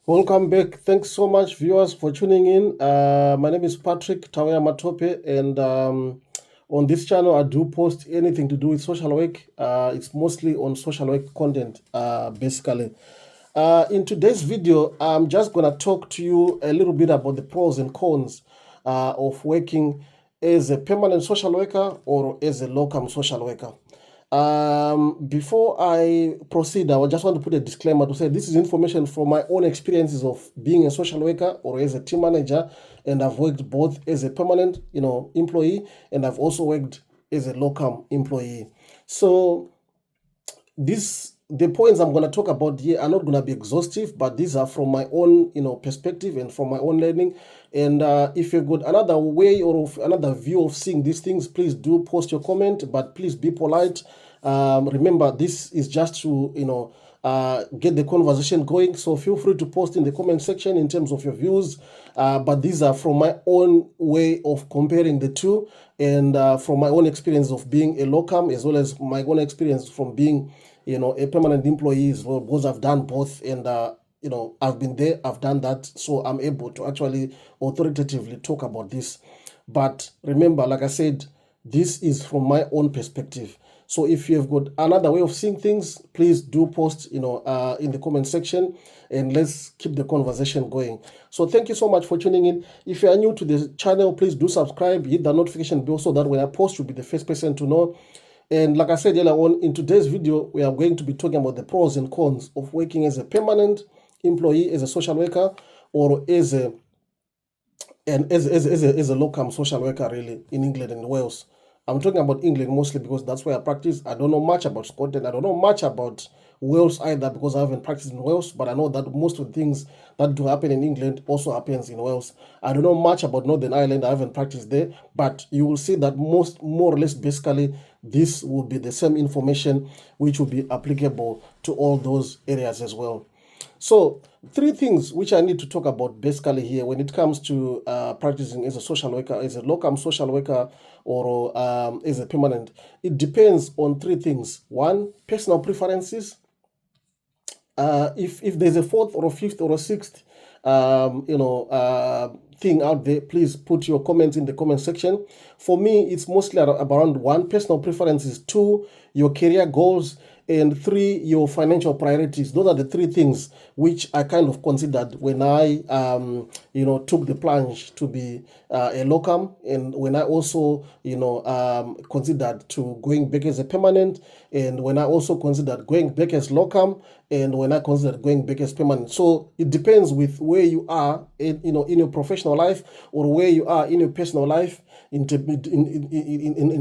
Welcome back. Thanks so much, viewers, for tuning in. My name is Patrick Tawaya Matope, and on this channel, I do post anything to do with social work. It's mostly on social work content, basically. In today's video, I'm just going to talk to you a little bit about the pros and cons of working as a permanent social worker or as a locum social worker. Before I proceed, I just want to put a disclaimer to say this is information from my own experiences of being a social worker or as a team manager, and I've worked both as a permanent, employee, and I've also worked as a locum employee. So the points I'm going to talk about here are not going to be exhaustive, but these are from my own, perspective and from my own learning. And if you've got another way or another view of seeing these things, please do post your comment, but please be polite. Remember, this is just to, get the conversation going. So feel free to post in the comment section in terms of your views. But these are from my own way of comparing the two, and from my own experience of being a locum, as well as my own experience from being, a permanent employee as well, because I've done both, and I've been there, I've done that, so I'm able to actually authoritatively talk about this. But remember, like I said, this is from my own perspective. So if you've got another way of seeing things, please do post, in the comment section, and let's keep the conversation going. So thank you so much for tuning in. If you are new to the channel, please do subscribe, hit the notification bell so that when I post, you'll be the first person to know. And like I said earlier on, in today's video, we are going to be talking about the pros and cons of working as a permanent employee, as a social worker, or as a locum social worker, really, in England and Wales. I'm talking about England mostly because that's where I practice. I don't know much about Scotland. I don't know much about Wales either because I haven't practiced in Wales, but I know that most of the things that do happen in England also happens in Wales. I don't know much about Northern Ireland. I haven't practiced there, but you will see that more or less, basically, this will be the same information which will be applicable to all those areas as well. So, three things which I need to talk about basically here when it comes to practicing as a social worker, as a locum social worker, or as a permanent. It depends on three things. One, personal preferences. If there's a fourth or a fifth or a sixth, thing out there, please put your comments in the comment section. For me, it's mostly around one, personal preferences, two, your career goals, and three, your financial priorities. Those are the three things which I kind of considered when I, took the plunge to be a locum, and when I also, considered to going back as a permanent, and when I also considered going back as locum, and when I considered going back as permanent. So it depends with where you are, in your professional life, or where you are in your personal life, in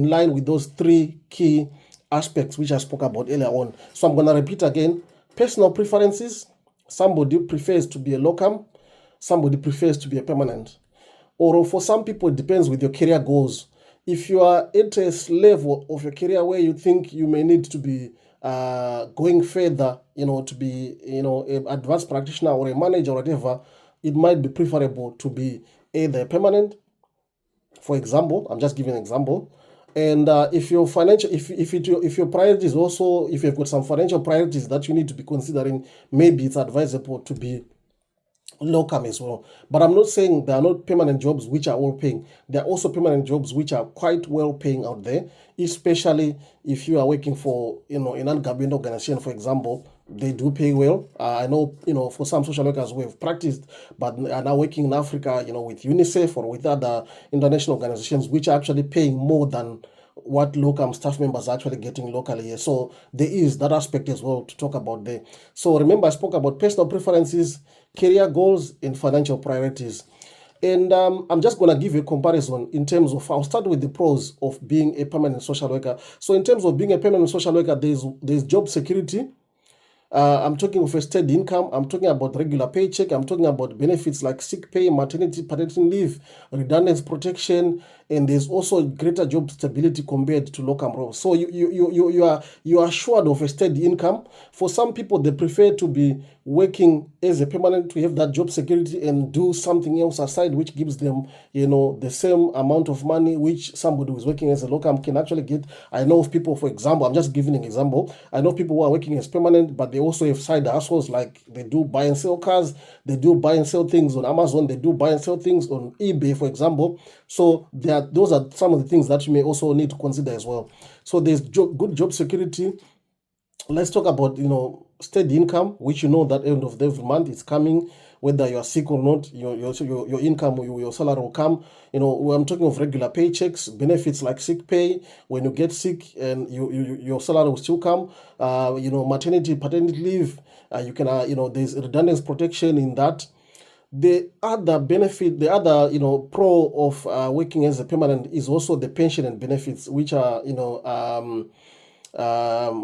line with those three key aspects which I spoke about earlier on. So I'm going to repeat again. Personal preferences. Somebody prefers to be a locum. Somebody prefers to be a permanent. Or for some people, it depends with your career goals. If you are at a level of your career where you think you may need to be going further, to be, an advanced practitioner or a manager or whatever, it might be preferable to be either permanent. For example, I'm just giving an example. And if your financial, if your priorities also, if you've got some financial priorities that you need to be considering, maybe it's advisable to be locum as well. But I'm not saying there are not permanent jobs which are all paying. There are also permanent jobs which are quite well paying out there, especially if you are working for, a non-government organization, for example. They do pay well. I know, for some social workers who have practiced but are now working in Africa, with UNICEF or with other international organizations, which are actually paying more than what locum staff members are actually getting locally here. So there is that aspect as well to talk about there. So remember, I spoke about personal preferences, career goals, and financial priorities. And I'm just going to give you a comparison in terms of, I'll start with the pros of being a permanent social worker. So in terms of being a permanent social worker, there's job security. I'm talking of a steady income. I'm talking about regular paycheck. I'm talking about benefits like sick pay, maternity, paternity leave, redundancy protection, and there's also greater job stability compared to locum roles. So you are assured of a steady income. For some people, they prefer to be working as a permanent to have that job security and do something else aside, which gives them, the same amount of money which somebody who's working as a locum can actually get. I know of people, for example, I'm just giving an example. I know people who are working as permanent, but they also have side hustles, like they do buy and sell cars, they do buy and sell things on Amazon, they do buy and sell things on eBay, for example. So those are some of the things that you may also need to consider as well. So there's good job security. Let's talk about, steady income, which that end of every month is coming, whether you are sick or not. Your income, your salary will come. I'm talking of regular paychecks, benefits like sick pay when you get sick, and your salary will still come. Maternity, paternity leave. You can, there's redundancy protection in that. The other benefit, the other, pro of working as a permanent is also the pension and benefits, which are,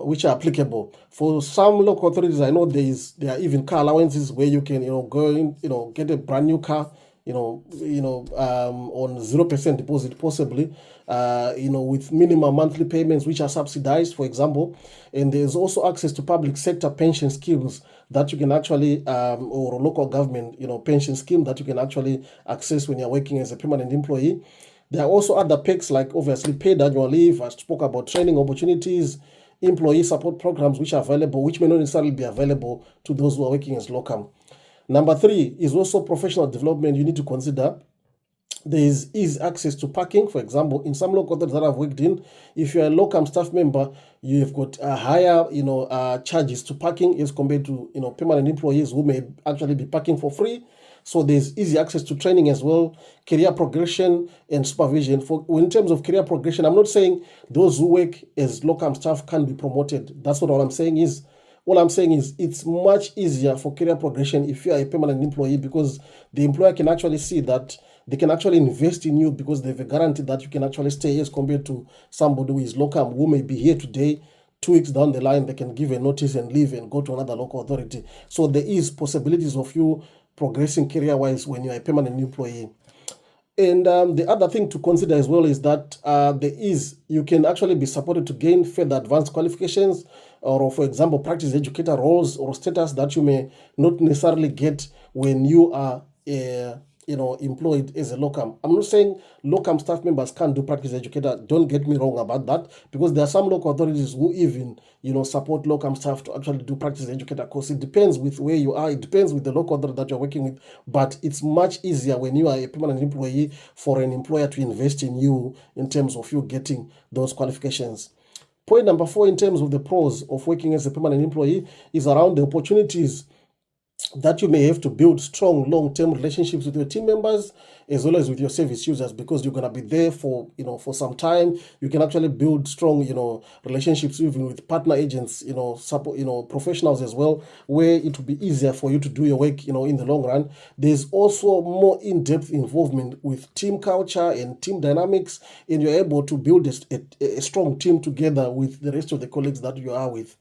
which are applicable. For some local authorities, I know there are even car allowances where you can, go in, get a brand new car, on 0% deposit possibly, with minimum monthly payments which are subsidized, for example. And there's also access to public sector pension schemes that you can actually, or local government, pension scheme that you can actually access when you're working as a permanent employee. There are also other perks, like obviously paid annual leave. I spoke about training opportunities, employee support programs which are available, which may not necessarily be available to those who are working as locum. Number 3 is also professional development. You need to consider there is easy access to parking. For example, in some local authorities that I've worked in, if you're a locum staff member, you've got higher, charges to parking as compared to, permanent employees who may actually be parking for free. So there's easy access to training as well, career progression and supervision. In terms of career progression, I'm not saying those who work as locum staff can be promoted. That's not what I'm saying is. All I'm saying is it's much easier for career progression if you are a permanent employee, because the employer can actually see that they can actually invest in you because they have a guarantee that you can actually stay, as compared to somebody who is locum, who may be here today, 2 weeks down the line, they can give a notice and leave and go to another local authority. So there is possibilities of you progressing career-wise when you're a permanent employee. And the other thing to consider as well is that you can actually be supported to gain further advanced qualifications, or for example, practice educator roles or status that you may not necessarily get when you are employed as a locum. I'm not saying locum staff members can't do practice educator. Don't get me wrong about that, because there are some local authorities who even, support locum staff to actually do practice educator course. It depends with where you are. It depends with the local authority that you're working with. But it's much easier when you are a permanent employee for an employer to invest in you in terms of you getting those qualifications. Point number 4, in terms of the pros of working as a permanent employee, is around the opportunities that you may have to build strong long-term relationships with your team members as well as with your service users, because you're going to be there for some time. You can actually build strong relationships even with partner agents, support, professionals as well, where it will be easier for you to do your work in the long run. There's also more in-depth involvement with team culture and team dynamics, and you're able to build a strong team together with the rest of the colleagues that you are with.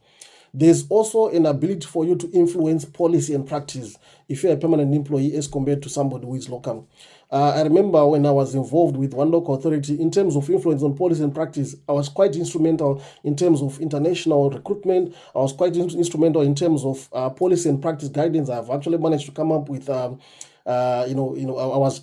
There's also an ability for you to influence policy and practice if you're a permanent employee as compared to somebody who is locum. I remember when I was involved with one local authority, in terms of influence on policy and practice, I was quite instrumental in terms of international recruitment. I was quite instrumental in terms of policy and practice guidance. I've actually managed to come up with I was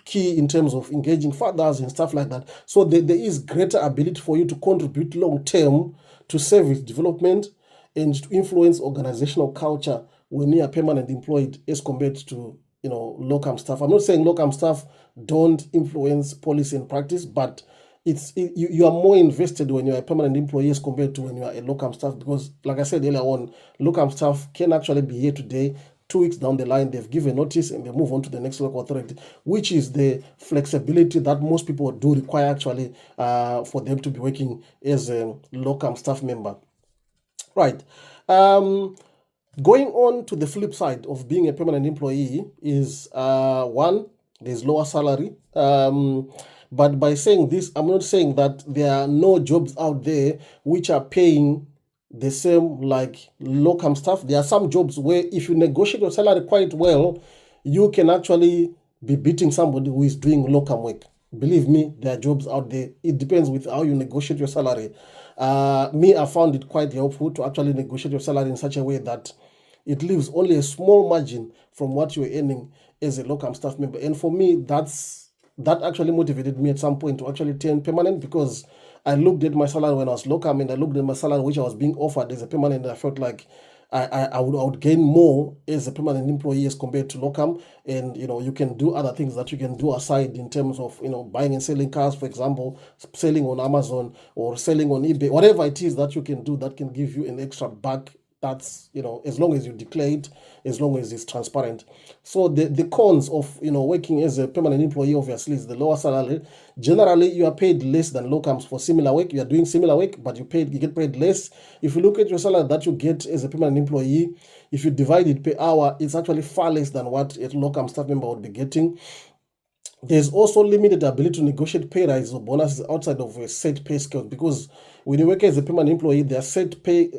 key in terms of engaging fathers and stuff like that. So there is greater ability for you to contribute long term to service development and to influence organizational culture when you are permanent employed as compared to locum staff. I'm not saying locum staff don't influence policy and practice, but you are more invested when you're a permanent employee as compared to when you are a locum staff, because like I said earlier on, locum staff can actually be here today, 2 weeks down the line, they've given notice and they move on to the next local authority, which is the flexibility that most people do require actually for them to be working as a locum staff member. Right. Going on to the flip side of being a permanent employee is one, there's lower salary. But by saying this, I'm not saying that there are no jobs out there which are paying the same like locum staff. There are some jobs where if you negotiate your salary quite well, you can actually be beating somebody who is doing locum work. Believe me, there are jobs out there. It depends with how you negotiate your salary. Me, I found it quite helpful to actually negotiate your salary in such a way that it leaves only a small margin from what you're earning as a locum staff member. And for me, that actually motivated me at some point to actually turn permanent, because I looked at my salary when I was locum and I looked at my salary which I was being offered as a permanent, and I felt like I would gain more as a permanent employee as compared to locum. And you can do other things that you can do aside, in terms of buying and selling cars, for example, selling on Amazon or selling on eBay, whatever it is that you can do that can give you an extra buck. That's as long as you declare it, as long as it's transparent. So the cons of working as a permanent employee obviously is the lower salary. Generally, you are paid less than locums for similar work. You are doing similar work, but you get paid less. If you look at your salary that you get as a permanent employee, if you divide it per hour, it's actually far less than what a locum staff member would be getting. There's also limited ability to negotiate pay rises or bonuses outside of a set pay scale, because when you work as a permanent employee, there are set pay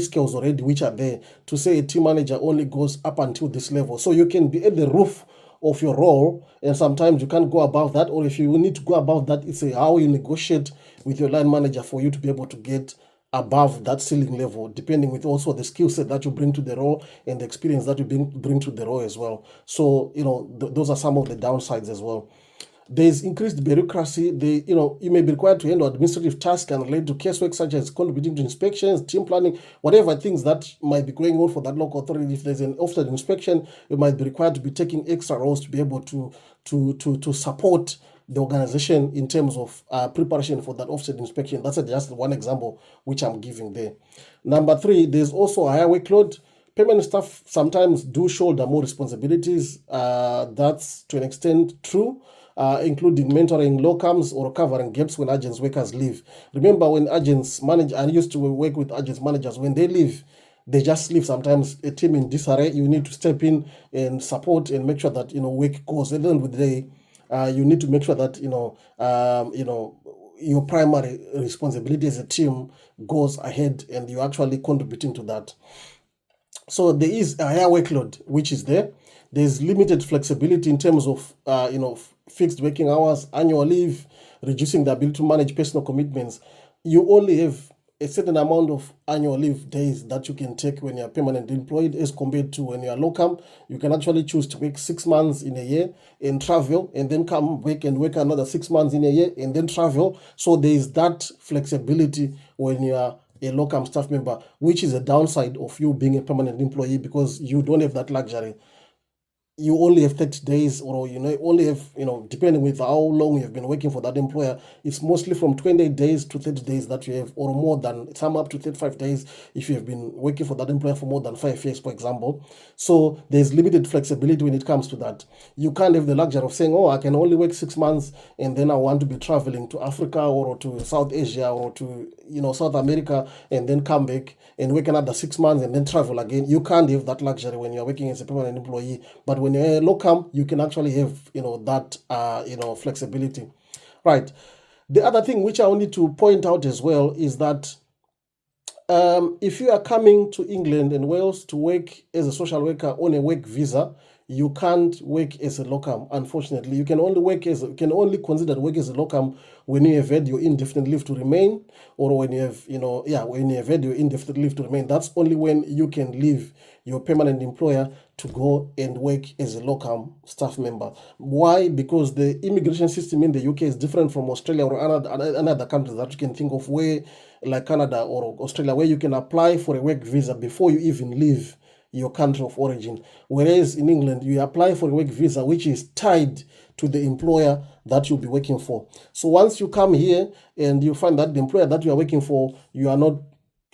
scales already which are there to say a team manager only goes up until this level. So you can be at the roof of your role, and sometimes you can't go above that, or if you need to go above that, it's how you negotiate with your line manager for you to be able to get above that ceiling level, depending with also the skill set that you bring to the role and the experience that you bring to the role as well. So those are some of the downsides as well. There's increased bureaucracy. You may be required to handle administrative tasks and relate to casework, such as contributing to inspections, team planning, whatever things that might be going on for that local authority. If there's an officer inspection, you might be required to be taking extra roles to be able to support the organization in terms of preparation for that offset inspection. That's just one example which I'm giving there. Number 3, there's also a higher workload. Permanent staff sometimes do shoulder more responsibilities. That's to an extent true. Including mentoring locums or covering gaps when agents workers leave. Remember, when agents manage, I used to work with agents managers, when they leave, they just leave sometimes a team in disarray. You need to step in and support and make sure that work goes. At the end of the day, you need to make sure that your primary responsibility as a team goes ahead and you're actually contributing to that. So there is a higher workload which is there. There's limited flexibility in terms of fixed working hours, annual leave, reducing the ability to manage personal commitments. You only have a certain amount of annual leave days that you can take when you're permanently employed, as compared to when you're locum. You can actually choose to work 6 months in a year and travel, and then come back and work another 6 months in a year and then travel. So there is that flexibility when you are a locum staff member, which is a downside of you being a permanent employee, because you don't have that luxury. You only have 30 days, or only have, depending with how long you've been working for that employer, it's mostly from 28 days to 30 days that you have, or more than, some up to 35 days if you have been working for that employer for more than 5 years, for example. So there's limited flexibility when it comes to that. You can't have the luxury of saying, oh, I can only work 6 months and then I want to be traveling to Africa or to South Asia or to South America, and then come back and work another 6 months and then travel again. You can't have that luxury when you're working as a permanent employee. But when you're a locum, you can actually have that flexibility. Right. The other thing which I wanted to point out as well is that if you are coming to England and Wales to work as a social worker on a work visa, you can't work as a locum. Unfortunately, you can only consider work as a locum when you have had your indefinite leave to remain, or when you have when you have had your indefinite leave to remain. That's only when you can leave your permanent employer to go and work as a locum staff member. Why? Because the immigration system in the UK is different from Australia or another countries that you can think of, where, like Canada or Australia, where you can apply for a work visa before you even leave your country of origin. Whereas in England, you apply for a work visa which is tied to the employer that you'll be working for. So once you come here and you find that the employer that you are working for, you are not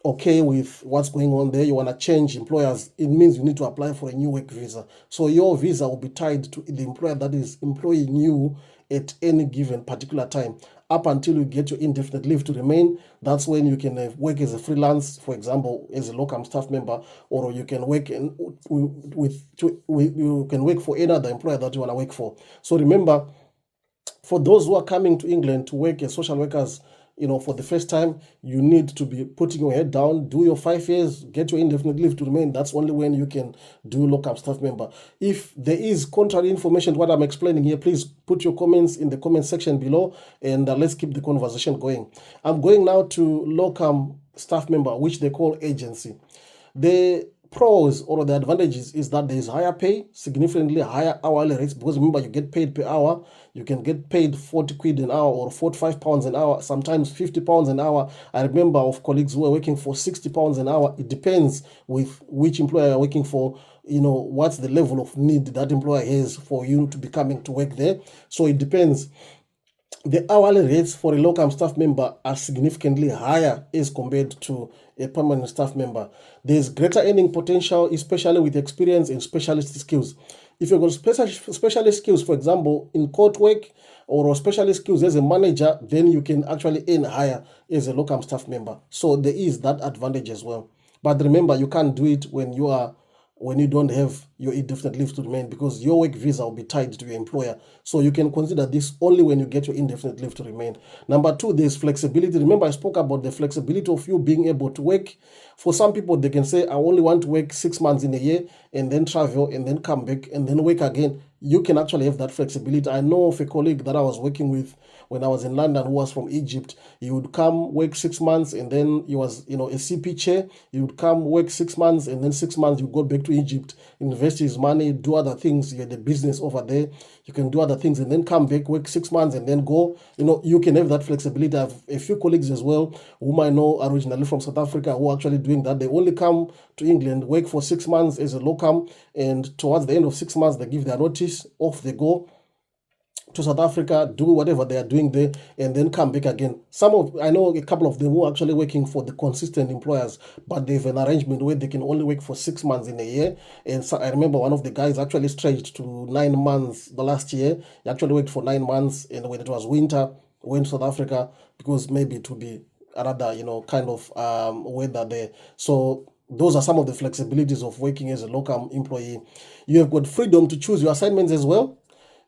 okay with what's going on there, you want to change employers, it means you need to apply for a new work visa. So your visa will be tied to the employer that is employing you at any given particular time, up until you get your indefinite leave to remain. That's when you can work as a freelance, for example, as a locum staff member, or you can work you can work for any other employer that you want to work for. So remember, for those who are coming to England to work as social workers, for the first time, you need to be putting your head down, do your 5 years, get your indefinite leave to remain. That's only when you can do locum staff member. If there is contrary information to what I'm explaining here, please put your comments in the comment section below, and let's keep the conversation going. I'm going now to locum staff member, which they call agency. The pros or the advantages is that there is higher pay, significantly higher hourly rates, because remember, you get paid per hour. You can get paid 40 quid an hour or 45 pounds an hour, sometimes 50 pounds an hour. I remember of colleagues who are working for 60 pounds an hour. It depends with which employer you're working for, what's the level of need that employer has for you to be coming to work there. So it depends. The hourly rates for a locum staff member are significantly higher as compared to a permanent staff member. There's greater earning potential, especially with experience and specialist skills. If you've got specialist skills, for example, in court work, or specialist skills as a manager, then you can actually earn higher as a locum staff member. So there is that advantage as well. But remember, you can't do it when you don't have your indefinite leave to remain, because your work visa will be tied to your employer. So you can consider this only when you get your indefinite leave to remain. Number two, there's flexibility. Remember, I spoke about the flexibility of you being able to work. For some people, they can say, I only want to work 6 months in a year and then travel and then come back and then work again. You can actually have that flexibility. I know of a colleague that I was working with when I was in London who was from Egypt. He would come work 6 months and then he was, a CP chair. He would come work 6 months and then 6 months you go back to Egypt, invest his money, do other things. You had a business over there. You can do other things and then come back, work 6 months and then go. You can have that flexibility. I have a few colleagues as well whom I know originally from South Africa who are actually doing that. They only come to England, work for 6 months as a locum, and towards the end of 6 months, they give their notice, off they go to South Africa, do whatever they are doing there, and then come back again. I know a couple of them who are actually working for the consistent employers, but they have an arrangement where they can only work for 6 months in a year. And so I remember one of the guys actually stretched to 9 months the last year. He actually worked for 9 months, and when it was winter, went to South Africa because maybe it would be another, kind of weather there. So those are some of the flexibilities of working as a locum employee. You have got freedom to choose your assignments as well.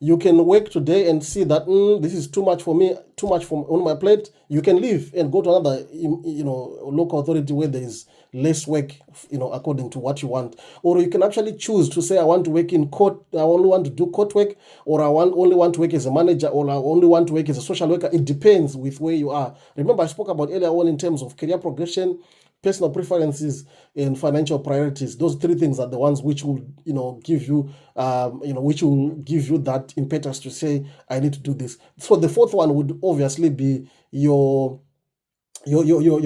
You can work today and see that this is too much for me, too much on my plate. You can leave and go to another, local authority where there is less work, according to what you want. Or you can actually choose to say, I want to work in court. I only want to do court work, or only want to work as a manager, or I only want to work as a social worker. It depends with where you are. Remember, I spoke about earlier on in terms of career progression, personal preferences, and financial priorities. Those three things are the ones which will, give you, which will give you that impetus to say, I need to do this. So the fourth one would obviously be your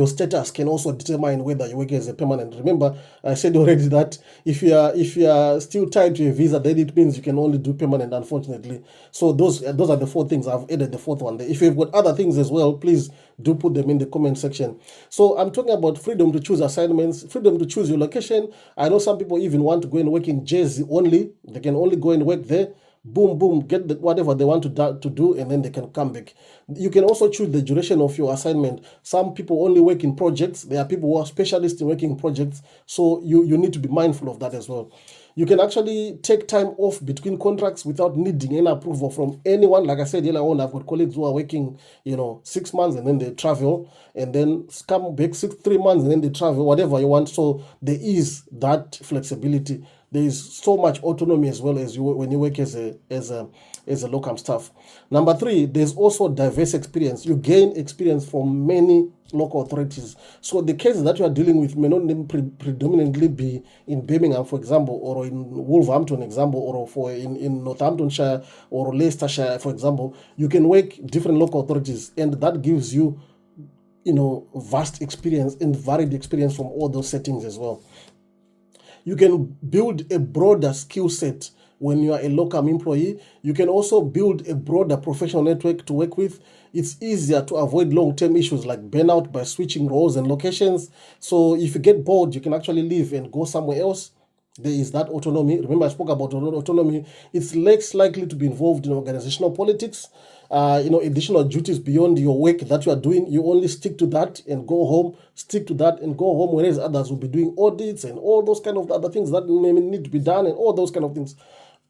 status can also determine whether you work as a permanent. Remember, I said already that if you are still tied to a visa, then it means you can only do permanent, unfortunately. So those are the four things. I've added the fourth one there. If you've got other things as well, please do put them in the comment section. So I'm talking about freedom to choose assignments, freedom to choose your location. I know some people even want to go and work in Jersey only. They can only go and work there. Boom, boom, get whatever they want to do, and then they can come back. You can also choose the duration of your assignment. Some people only work in projects. There are people who are specialists in working in projects. So you need to be mindful of that as well. You can actually take time off between contracts without needing any approval from anyone. Like I said earlier on, I've got colleagues who are working, 6 months and then they travel, and then come back 3 months and then they travel, whatever you want. So there is that flexibility. There is so much autonomy as well as when you work as a locum staff. Number three, there's also diverse experience. You gain experience from many local authorities. So the cases that you are dealing with may not predominantly be in Birmingham, for example, or in Wolverhampton, example, or in Northamptonshire or Leicestershire, for example. You can work different local authorities, and that gives you, vast experience and varied experience from all those settings as well. You can build a broader skill set when you are a locum employee. You can also build a broader professional network to work with. It's easier to avoid long-term issues like burnout by switching roles and locations. So if you get bored, you can actually leave and go somewhere else. There is that autonomy. Remember, I spoke about autonomy. It's less likely to be involved in organizational politics. Additional duties beyond your work that you are doing. You only stick to that and go home, stick to that and go home, whereas others will be doing audits and all those kind of other things that may need to be done and all those kind of things.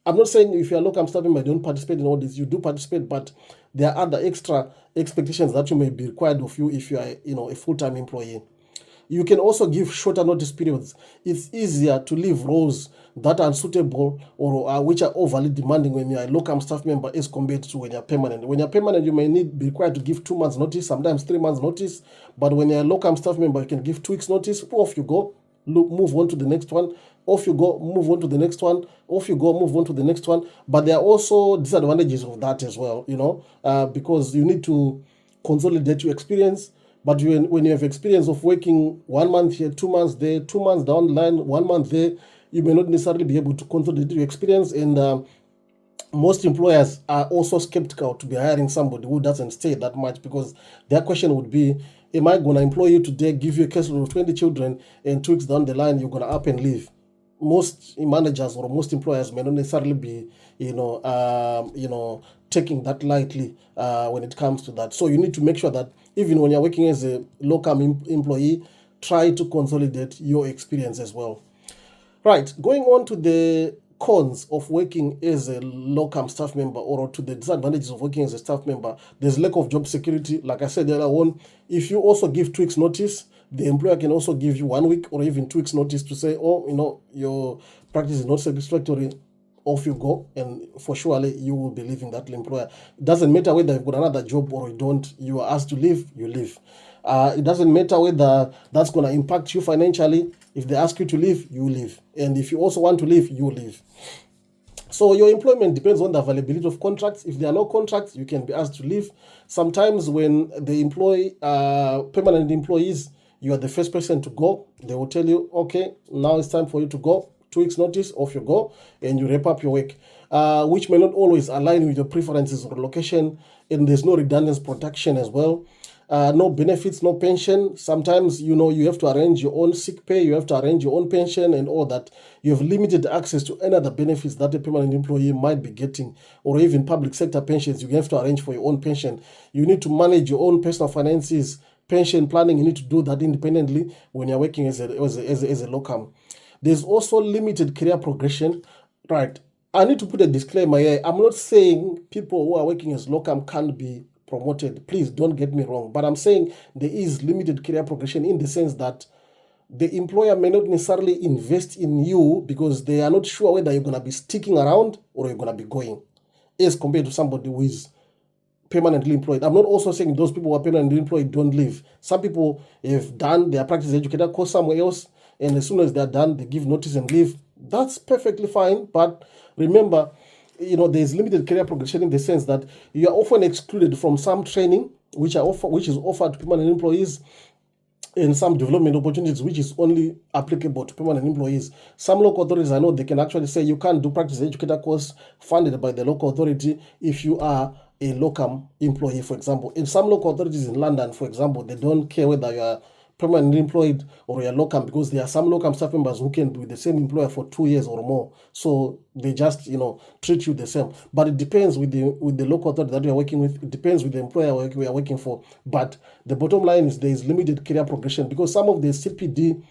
I'm not saying if you're a locum staff member, don't participate in all this. You do participate, but there are other extra expectations that you may be required of you if you are, a full-time employee. You can also give shorter notice periods. It's easier to leave roles that are suitable or which are overly demanding when you're a locum staff member as compared to when you're permanent. When you're permanent, you may be required to give 2 months notice, sometimes 3 months notice. But when you're a locum staff member, you can give 2 weeks notice. Off you go, move on to the next one. Off you go, move on to the next one. Off you go, move on to the next one. But there are also disadvantages of that as well, because you need to consolidate your experience. But when you have experience of working 1 month here, 2 months there, 2 months down the line, 1 month there, you may not necessarily be able to consolidate your experience. And most employers are also skeptical to be hiring somebody who doesn't stay that much, because their question would be, am I going to employ you today, give you a caseload of 20 children, and 2 weeks down the line, you're going to up and leave? Most managers or most employers may not necessarily be, taking that lightly when it comes to that. So you need to make sure that even when you're working as a locum employee, try to consolidate your experience as well. Right, going on to the cons of working as a locum staff member, or to the disadvantages of working as a staff member. There's lack of job security. Like I said earlier on, if you also give 2 weeks notice, the employer can also give you 1 week or even 2 weeks notice to say, your practice is not satisfactory. Off you go, and for surely you will be leaving that employer. It doesn't matter whether you've got another job or you don't. You are asked to leave, you leave. It doesn't matter whether that's going to impact you financially. If they ask you to leave, you leave. And if you also want to leave, you leave. So your employment depends on the availability of contracts. If there are no contracts, you can be asked to leave. Sometimes when they employ permanent employees, you are the first person to go. They will tell you, okay, now it's time for you to go. 2 weeks notice, off you go, and you wrap up your work, which may not always align with your preferences or location. And there's no redundancy protection as well. No benefits, no pension. Sometimes, you have to arrange your own sick pay, you have to arrange your own pension and all that. You have limited access to any other benefits that a permanent employee might be getting, or even public sector pensions. You have to arrange for your own pension. You need to manage your own personal finances, pension planning. You need to do that independently when you're working as a locum. There's also limited career progression. Right. I need to put a disclaimer here. I'm not saying people who are working as locum can't be promoted. Please don't get me wrong. But I'm saying there is limited career progression in the sense that the employer may not necessarily invest in you because they are not sure whether you're going to be sticking around or you're going to be going, as compared to somebody who is permanently employed. I'm not also saying those people who are permanently employed don't leave. Some people have done their practice educator course somewhere else, and as soon as they're done, they give notice and leave. That's perfectly fine. But remember, there's limited career progression in the sense that you are often excluded from some training which is offered to permanent employees, and some development opportunities which is only applicable to permanent employees. Some local authorities, I know, they can actually say you can't do practice educator course funded by the local authority if you are a locum employee, for example. In some local authorities in London, for example, they don't care whether you are permanently employed or you're locum, because there are some locum staff members who can be with the same employer for 2 years or more. So they just, treat you the same. But it depends with the local authority that you're working with. It depends with the employer we are working for. But the bottom line is there is limited career progression, because some of the CPD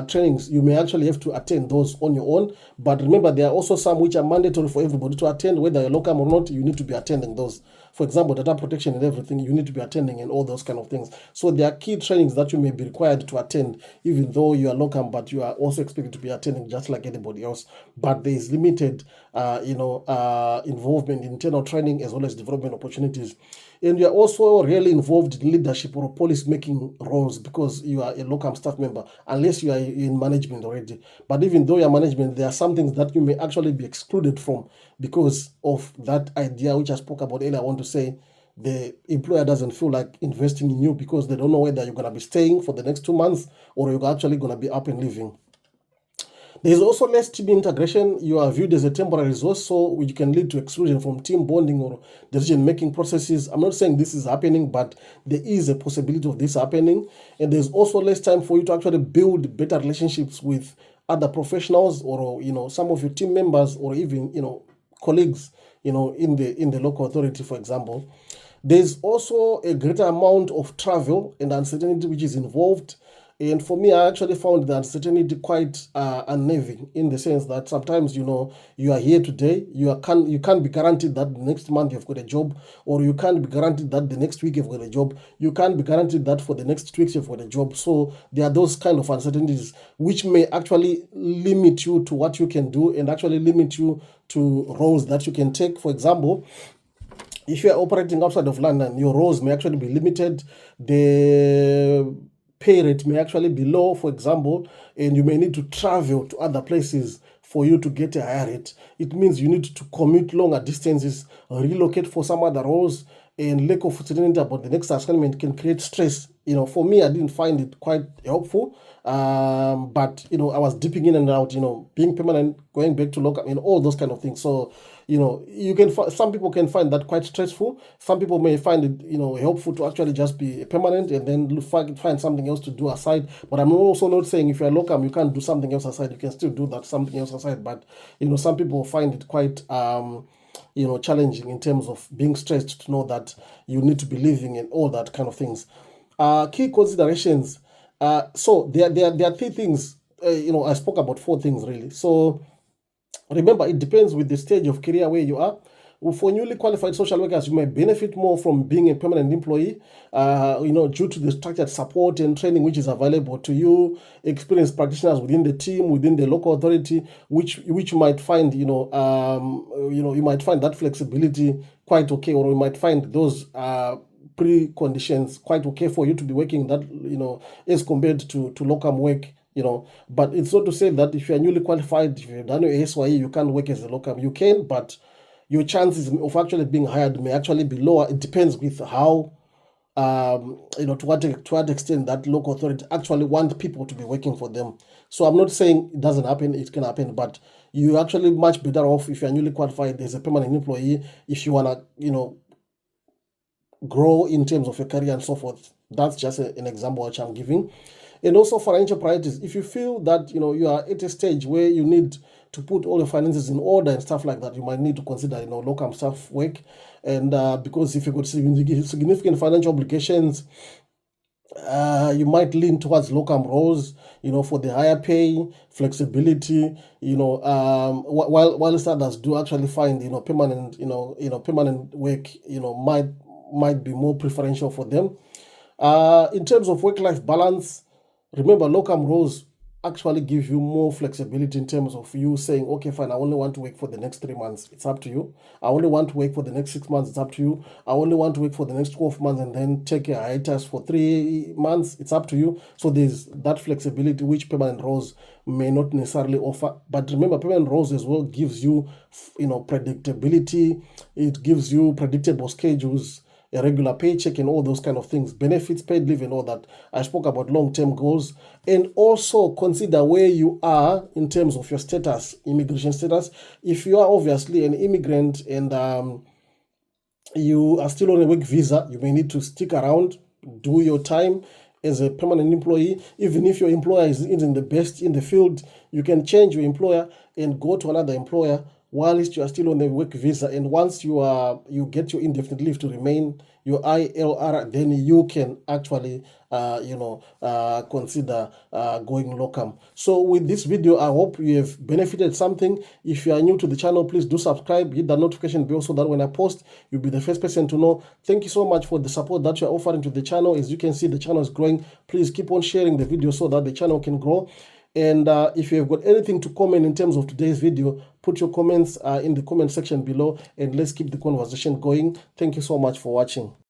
trainings, you may actually have to attend those on your own. But remember, there are also some which are mandatory for everybody to attend, whether you're locum or not. You need to be attending those. For example, data protection and everything, you need to be attending, and all those kind of things. So there are key trainings that you may be required to attend, even though you are locum, but you are also expected to be attending just like anybody else. But there is limited, involvement in internal training as well as development opportunities. And you are also really involved in leadership or policy-making roles because you are a locum staff member, unless you are in management already. But even though you are management, there are some things that you may actually be excluded from because of that idea which I spoke about earlier. I want to say the employer doesn't feel like investing in you because they don't know whether you're going to be staying for the next 2 months or you're actually going to be up and leaving. There is also less team integration. You are viewed as a temporary resource, so which can lead to exclusion from team bonding or decision-making processes. I'm not saying this is happening, but there is a possibility of this happening. And there's also less time for you to actually build better relationships with other professionals or, some of your team members or even, colleagues, in the local authority, for example. There's also a greater amount of travel and uncertainty which is involved. And for me, I actually found the uncertainty quite unnerving, in the sense that sometimes, you know, you are here today, you can't be guaranteed that the next month you've got a job, or you can't be guaranteed that the next week you've got a job, you can't be guaranteed that for the next 2 weeks you've got a job. So there are those kind of uncertainties which may actually limit you to what you can do, and actually limit you to roles that you can take. For example, if you are operating outside of London, your roles may actually be limited. The pay rate may actually be low, for example, and you may need to travel to other places for you to get a higher rate. It means you need to commute longer distances, relocate for some other roles, and lack of certainty about the next assignment can create stress. You know, for me, I didn't find it quite helpful. But you know, I was dipping in and out, you know, being permanent, going back to locum, and all those kind of things. So, you know, you can some people can find that quite stressful. Some people may find it, you know, helpful to actually just be permanent and then find something else to do aside. But I'm also not saying if you're locum, you can't do something else aside. You can still do that something else aside. But you know, some people find it quite you know, challenging in terms of being stressed to know that you need to be living and all that kind of things. Key considerations. So there are 3 things. You know, I spoke about 4 things really. So remember, it depends with the stage of career where you are. For newly qualified social workers, you may benefit more from being a permanent employee, you know, due to the structured support and training which is available to you. Experienced practitioners within the team, within the local authority, which might find, you know, you might find that flexibility quite okay, or you might find those preconditions quite okay for you to be working that, you know, as compared to locum work. You know, but it's not to say that if you're newly qualified, if you've done your ASYE, you can't work as a locum. You can, but your chances of actually being hired may actually be lower. It depends with how, you know, to what extent that local authority actually want people to be working for them. So I'm not saying it doesn't happen, it can happen, but you're actually much better off if you're newly qualified as a permanent employee, if you want to, you know, grow in terms of your career and so forth. That's just an example which I'm giving. And also financial priorities. If you feel that, you know, you are at a stage where you need to put all your finances in order and stuff like that, you might need to consider, you know, locum staff work. And because if you've got significant financial obligations, you might lean towards locum roles, you know, for the higher pay, flexibility, you know, while others do actually find, you know, permanent, permanent work, you know, might be more preferential for them. In terms of work-life balance, remember, locum roles actually give you more flexibility in terms of you saying, okay, fine, I only want to work for the next 3 months. It's up to you. I only want to work for the next 6 months. It's up to you. I only want to work for the next 12 months and then take a hiatus for 3 months. It's up to you. So there's that flexibility which permanent roles may not necessarily offer. But remember, permanent roles as well gives you, you know, predictability. It gives you predictable schedules, a regular paycheck, and all those kind of things, benefits, paid leave, and all that. I spoke about long-term goals. And also consider where you are in terms of your status, immigration status. If you are obviously an immigrant and you are still on a work visa, you may need to stick around, do your time as a permanent employee. Even if your employer isn't the best in the field, you can change your employer and go to another employer whilst you are still on the work visa. And once you get your indefinite leave to remain, your ILR, then you can actually consider going locum. So with this video, I hope you have benefited something. If you are new to the channel, please do subscribe, hit the notification bell so that when I post, you'll be the first person to know. Thank you so much for the support that you're offering to the channel. As you can see, the channel is growing. Please keep on sharing the video so that the channel can grow. And if you have got anything to comment in terms of today's video, put your comments in the comment section below, and let's keep the conversation going. Thank you so much for watching.